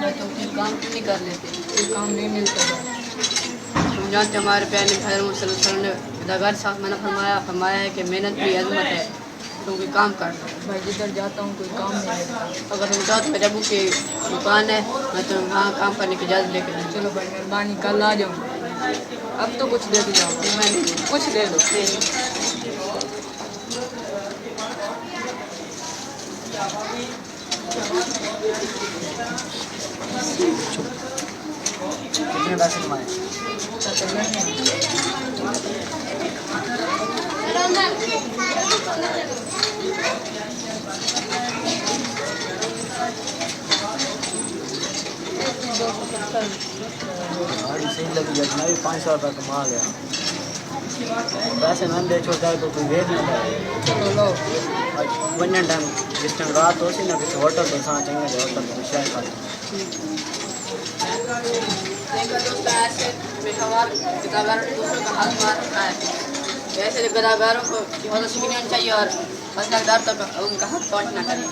मैं तो फिर काम क्यों नहीं कर लेते? कोई काम नहीं मिलता है। तुम जानते हो हमारे प्यारे नबी हज़रत मोहम्मद सल्लल्लाहु अलैहि वसल्लम ने दरगाह साथ मैंने फरमाया है कि मेहनत की अजमत है, तुम कोई काम कर लो। भाई जिधर जाता हूँ कोई काम नहीं मिलता। अगर तुम चाहो तो मेरे अबू की दुकान है, मैं तुम्हें वहाँ काम करने की इजाज़त लेके दूँ। चलो भाई मेहरबानी, कल आ जाऊँ। अब तो कुछ दे जाओ, मैं नहीं दूँ। कुछ दे दो। कितने पैसे कमाए? गाड़ी सही लगी है, मैं भी 500 रुपये कमा गया। पैसे मैंने दे छोड़ा तो कोई वेट ना करे। चलो लो। वन्य टाइम जिस टाइम रात हो सी ना किसी होटल तो साथ चंगे होटल तो शेयर कर। देखा दोस्त ऐसे पेशेवर किताबगारों ने दूसरों का हाथ मार रखा है। ऐसे किताबगारों को बहुत सीखना चाहिए और फसलदार तक उनका हक पहुँचना चाहिए।